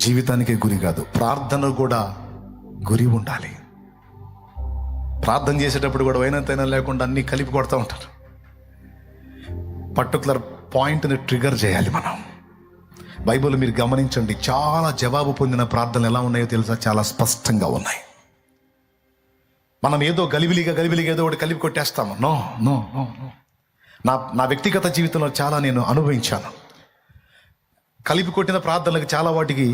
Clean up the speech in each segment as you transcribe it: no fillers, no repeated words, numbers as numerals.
జీవితానికే గురి కాదు, ప్రార్థన కూడా గురి ఉండాలి. ప్రార్థన చేసేటప్పుడు కూడా వైనంతైనా లేకుండా అన్నీ కలిపి కొడతా ఉంటారు. పర్టికులర్ పాయింట్ని ట్రిగర్ చేయాలి మనం. బైబిల్ మీరు గమనించండి, చాలా జవాబు పొందిన ప్రార్థనలు ఎలా ఉన్నాయో తెలుసా? చాలా స్పష్టంగా ఉన్నాయి. మనం ఏదో గలిబిలిగా ఏదో ఒకటి కలిపి కొట్టేస్తాము. No no no no. నా వ్యక్తిగత జీవితంలో చాలా నేను అనుభవించాను. కలిపి కొట్టిన ప్రార్థనలకు చాలా వాటికి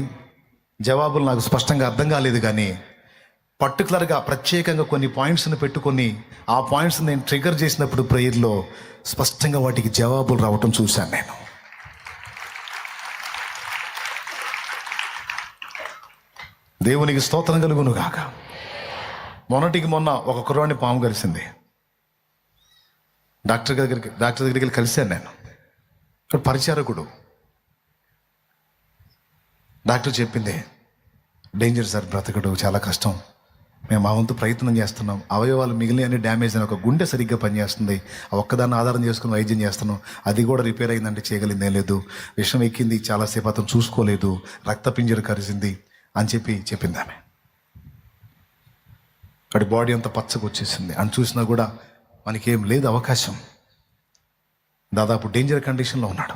జవాబులు నాకు స్పష్టంగా అర్థం కాలేదు, కానీ పర్టికులర్గా ప్రత్యేకంగా కొన్ని పాయింట్స్ని పెట్టుకొని ఆ పాయింట్స్ నేను ట్రిగర్ చేసినప్పుడు ప్రేయర్లో స్పష్టంగా వాటికి జవాబులు రావటం చూశాను నేను. దేవునికి స్తోత్రం కలుగును గాక. మొన్న ఒక కుర్రాడిని పాము కలిసింది. డాక్టర్ దగ్గరికి కలిశాను నేను. ఇక్కడ పరిచారకుడు. డాక్టర్ చెప్పింది, డేంజర్ సార్, బ్రతకడు చాలా కష్టం. మేము మా వంతు ప్రయత్నం చేస్తున్నాం. అవయవాలు మిగిలిన అన్ని డ్యామేజ్ అని, ఒక గుండె సరిగ్గా పనిచేస్తుంది, ఆ ఒక్కదాన్ని ఆధారం చేసుకుని వైద్యం చేస్తున్నాం. అది కూడా రిపేర్ అయిందంటే చేయగలిగిందేం లేదు. విషం ఎక్కింది, చాలాసేపు అతను చూసుకోలేదు, రక్తపింజర కరిసింది అని చెప్పింది ఆమె. అక్కడి బాడీ అంతా పచ్చగా వచ్చేసింది అని చూసినా కూడా మనకేం లేదు అవకాశం. దాదాపు డేంజర్ కండిషన్లో ఉన్నాడు.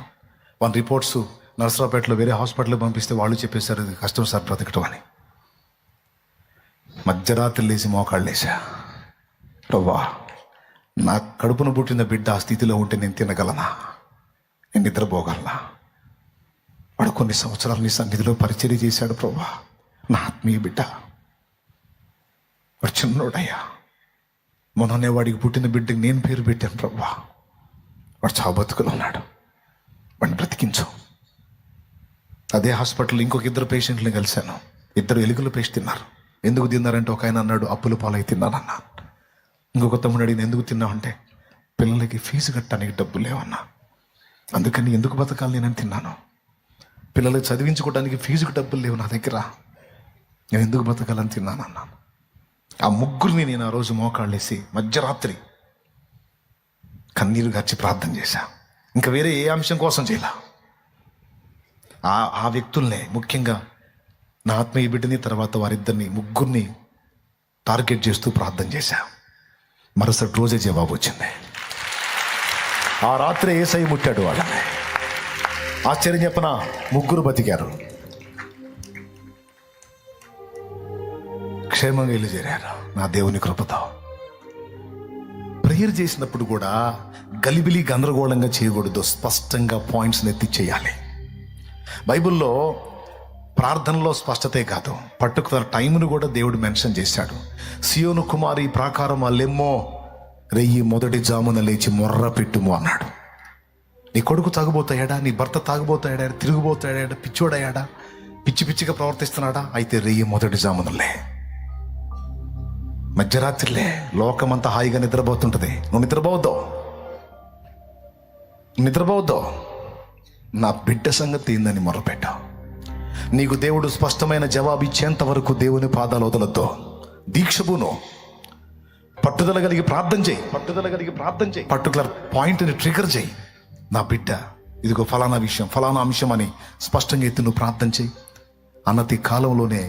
వన్ రిపోర్ట్స్ నర్సరావుపేటలో వేరే హాస్పిటల్కి పంపిస్తే వాళ్ళు చెప్పేశారు ఇది కష్టం సార్ బ్రతకటం అని. మధ్యరాత్రి లేచి మోకాళ్ళు లేచా. ప్రవ్వా, నా కడుపును పుట్టిన బిడ్డ ఆ స్థితిలో ఉంటే నేను తినగలనా? నేను నిద్రపోగలనా? వాడు కొన్ని సంవత్సరాలు నీ సన్నిధిలో పరిచర్య చేశాడు ప్రవ్వా, నా ఆత్మీయ బిడ్డ. వాడు చిన్నోడయ్యా, మొన్ననే వాడికి పుట్టిన బిడ్డకి నేను పేరు పెట్టాను ప్రవ్వా. వాడు చావు బతుకులు ఉన్నాడు, వాడిని బ్రతికించు. అదే హాస్పిటల్లో ఇంకొక 2 పేషెంట్లను కలిశాను. 2 ఎలుకలు పేస్ట్ తిన్నారు. ఎందుకు తిన్నారంటే ఒక ఆయన అన్నాడు అప్పుల పాలై తిన్నానన్నా. ఇంకొక తమ్ముడు అడిగిన ఎందుకు తిన్నావు అంటే పిల్లలకి ఫీజు కట్టడానికి డబ్బులు లేవన్నా, అందుకని ఎందుకు బతకాలి నేనని తిన్నాను. పిల్లలకి చదివించుకోవడానికి ఫీజుకు డబ్బులు లేవు నా దగ్గర, నేను ఎందుకు బతకాలని తిన్నాను అన్నాను. ఆ ముగ్గురిని నేను ఆ రోజు మోకాళ్ళేసి మధ్యరాత్రి కన్నీరు గార్చి ప్రార్థన చేశా. ఇంకా వేరే ఏ అంశం కోసం చేయలా. ఆ వ్యక్తుల్నే, ముఖ్యంగా నా ఆత్మీయ బిడ్డని, తర్వాత వారిద్దరిని, ముగ్గురిని టార్గెట్ చేస్తూ ప్రార్థన చేశా. మరుసటి రోజే జవాబు వచ్చింది. ఆ రాత్రి యేసయ్య ముట్టాడు వాళ్ళని. ఆశ్చర్యం చెప్పన, ముగ్గురు బతికారు, క్షేమంగా ఇల్లు చేరారు నా దేవుని కృపతో. ప్రేయర్ చేసినప్పుడు కూడా గలిబిలి గందరగోళంగా చేయకూడదు, స్పష్టంగా పాయింట్స్ని ఎత్తి చేయాలి. బైబిల్లో ప్రార్థనలో స్పష్టతే కాదు, పర్టికులర్ టైంను కూడా దేవుడు మెన్షన్ చేశాడు. సియోను కుమారి ప్రాకారం అల్లెమ్మో, రెయ్యి మొదటి జామున లేచి మొర్ర పెట్టుము అన్నాడు. నీ కొడుకు తాగుబోతాడా, నీ భర్త తాగుబోతాడా, తిరుగుబోతాడా, పిచ్చోడయ్యాడా, పిచ్చిగా ప్రవర్తిస్తున్నాడా, అయితే రెయ్యి మొదటి జామునలే, మధ్యరాత్రిలే. లోకమంతా హాయిగా నిద్రపోతుంటది, నువ్వు నిద్రపోవద్దు. నా బిడ్డ సంగతి ఏందని మొరపెట్టావు. నీకు దేవుడు స్పష్టమైన జవాబు ఇచ్చేంత వరకు దేవుని పాదాలు వదలొద్దు. దీక్షపును, పట్టుదల కలిగి ప్రార్థన చేయి. పర్టికులర్ పాయింట్ని ట్రిగర్ చేయి. నా బిడ్డ ఇదిగో ఫలానా అంశం అని స్పష్టంగా ఎత్తి నువ్వు ప్రార్థన చేయి. అన్నతి కాలంలోనే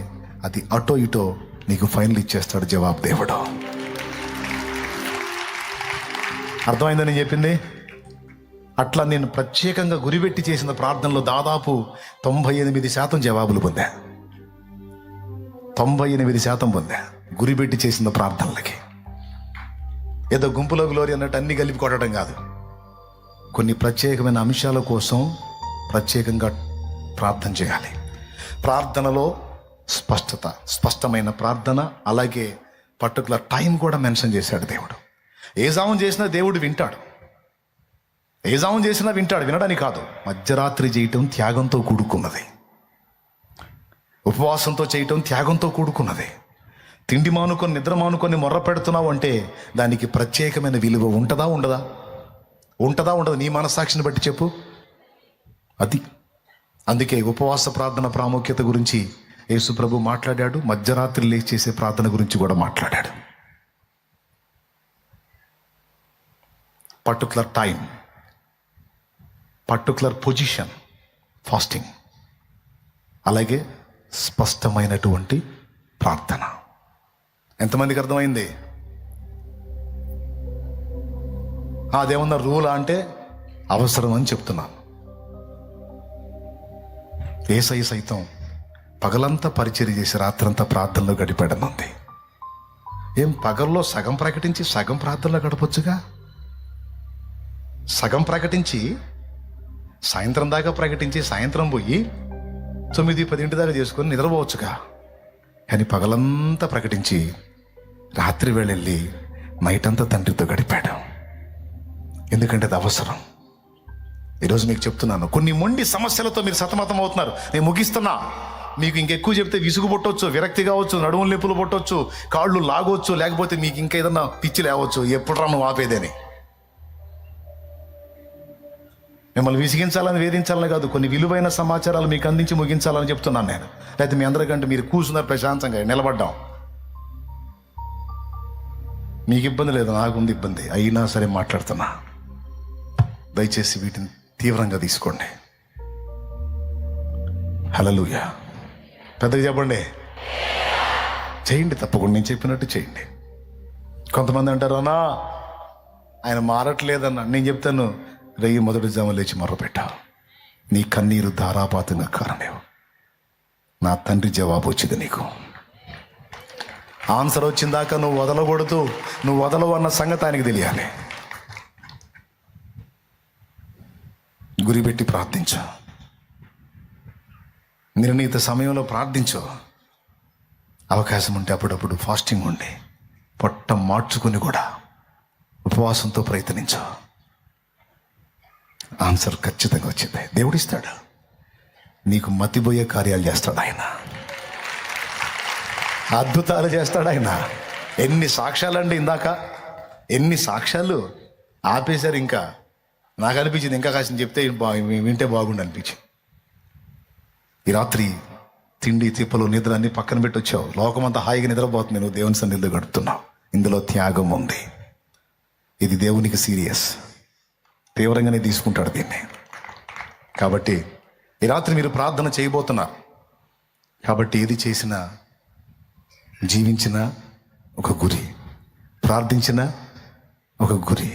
అది అటో ఇటో నీకు ఫైనల్ ఇచ్చేస్తాడు జవాబు దేవుడు. అర్థమైందని చెప్పింది. అట్లా నేను ప్రత్యేకంగా గురిపెట్టి చేసిన ప్రార్థనలో దాదాపు 98% జవాబులు పొందా. 98% పొందా గురిపెట్టి చేసిన ప్రార్థనలకి. ఏదో గుంపులో గ్లోరీ అన్నట్టు అన్ని కలిపి కొట్టడం కాదు, కొన్ని ప్రత్యేకమైన అంశాల కోసం ప్రత్యేకంగా ప్రార్థన చేయాలి. ప్రార్థనలో స్పష్టమైన ప్రార్థన, అలాగే పర్టికులర్ టైం కూడా మెన్షన్ చేశాడు దేవుడు. ఏ జామం చేసినా దేవుడు వింటాడు, ఏ జామం చేసినా వింటాడు. వినడానికి కాదు, మధ్యరాత్రి చేయటం త్యాగంతో కూడుకున్నది, ఉపవాసంతో చేయటం త్యాగంతో కూడుకున్నది. తిండి మానుకొని నిద్ర మానుకొని మొర్ర పెడుతున్నావు అంటే దానికి ప్రత్యేకమైన విలువ ఉంటుందా ఉండదా? నీ మనస్సాక్షిని బట్టి చెప్పు. అది అందుకే ఉపవాస ప్రార్థన ప్రాముఖ్యత గురించి యేసు ప్రభు మాట్లాడాడు. మధ్యరాత్రి లేచి చేసే ప్రార్థన గురించి కూడా మాట్లాడాడు. Particular time, particular position, fasting, అలాగే స్పష్టమైనటువంటి ప్రార్థన. ఎంతమందికి అర్థమైంది? అదేమన్నా రూలా అంటే అవసరం అని చెప్తున్నాను. యేసయ్య సైతం పగలంతా పరిచర్య చేసి రాత్రంతా ప్రార్థనలో గడిపాడనుంది. ఏం పగల్లో సగం ప్రకటించి సగం ప్రార్థనలో గడపొచ్చుగా? సగం ప్రకటించి సాయంత్రం దాకా ప్రకటించి సాయంత్రం పోయి 9-10 దాకా చేసుకొని నిద్రపోవచ్చుగా. కానీ పగలంతా ప్రకటించి రాత్రి వేళ వెళ్ళి నైట్ అంతా తండ్రితో గడిపాడు. ఎందుకంటే అది అవసరం. ఈరోజు మీకు చెప్తున్నాను, కొన్ని మొండి సమస్యలతో మీరు సతమతం అవుతున్నారు. నేను ముగిస్తున్నా. మీకు ఇంకెక్కువ చెప్తే విసుగు పుట్టవచ్చు, విరక్తి కావచ్చు, నడుములు నొప్పులు పుట్టవచ్చు, కాళ్ళు లాగవచ్చు, లేకపోతే మీకు ఇంకా ఏదన్నా పిచ్చి లేవచ్చు. ఎప్పుడు నువ్వు ఆపేదని. మిమ్మల్ని విసిగించాలని వేధించాలని కాదు, కొన్ని విలువైన సమాచారాలు మీకు అందించి ముగించాలని చెప్తున్నాను నేను. లేకపోతే మీ అందరికంటే మీరు కూర్చున్నారు ప్రశాంతంగా నిలబడ్డాం. మీకు ఇబ్బంది లేదు, నాకుంది ఇబ్బంది. అయినా సరే మాట్లాడుతున్నా. దయచేసి వీటిని తీవ్రంగా తీసుకోండి. హల్లెలూయా. పెద్దగా చెప్పండి. చేయండి, తప్పకుండా నేను చెప్పినట్టు చేయండి. కొంతమంది అంటారు, అన్నా ఆయన మారట్లేదన్నా. నేను చెప్తాను, రేయి మొదటి జాము లేచి మొర్రపెట్టావు, నీ కన్నీరు ధారాపాతంగా కారణం. నా తండ్రి జవాబు వచ్చింది నీకు. ఆన్సర్ వచ్చిందాకా నువ్వు వదలకూడదు. నువ్వు వదలవు అన్న సంగతి ఆయనకి తెలియాలి. గురిపెట్టి ప్రార్థించు. నిర్ణీత సమయంలో ప్రార్థించు. అవకాశం ఉంటే అప్పుడప్పుడు ఫాస్టింగ్ ఉండి పొట్ట మార్చుకుని కూడా ఉపవాసంతో ప్రయత్నించు. ఆన్సర్ ఖచ్చితంగా వచ్చింది. దేవుడిస్తాడు. నీకు మతిపోయే కార్యాలు చేస్తాడు ఆయన. అద్భుతాలు చేస్తాడు ఆయన. ఎన్ని సాక్ష్యాలండి, ఇందాక ఎన్ని సాక్ష్యాలు ఆపేశారు. ఇంకా నాకు అనిపించింది ఇంకా కాసిన చెప్తే వింటే బాగుండు అనిపించింది. ఈ రాత్రి తిండి తిప్పలు నిద్ర అన్ని పక్కన పెట్టి వచ్చావు. లోకమంతా హాయిగా నిద్రపోతుంది, నువ్వు దేవుని సన్నిధిలో గడుపుతున్నావు. ఇందులో త్యాగం ఉంది. ఇది దేవునికి సీరియస్, తీవ్రంగానే తీసుకుంటాడు దీన్ని. కాబట్టి ఈ రాత్రి మీరు ప్రార్థన చేయబోతున్నారు. కాబట్టి ఏది చేసినా, జీవించిన ఒక గురి, ప్రార్థించిన ఒక గురి,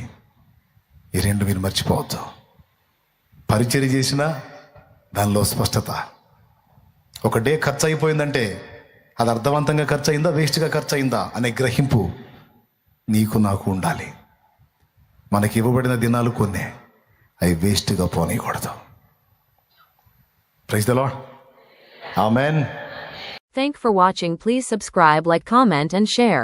ఈ రెండు మీరు మర్చిపోవద్దు. పరిచర్య చేసిన దానిలో స్పష్టత. ఒక డే ఖర్చు అయిపోయిందంటే అది అర్థవంతంగా ఖర్చు అయిందా, వేస్ట్గా ఖర్చు అయిందా అనే గ్రహింపు నీకు నాకు ఉండాలి. మనకి ఇవ్వబడిన దినాలు కొన్ని, అవి వేస్ట్గా పోనీయకూడదు. Praise the lord. Amen. Thank for watching. Please subscribe, like, comment and share.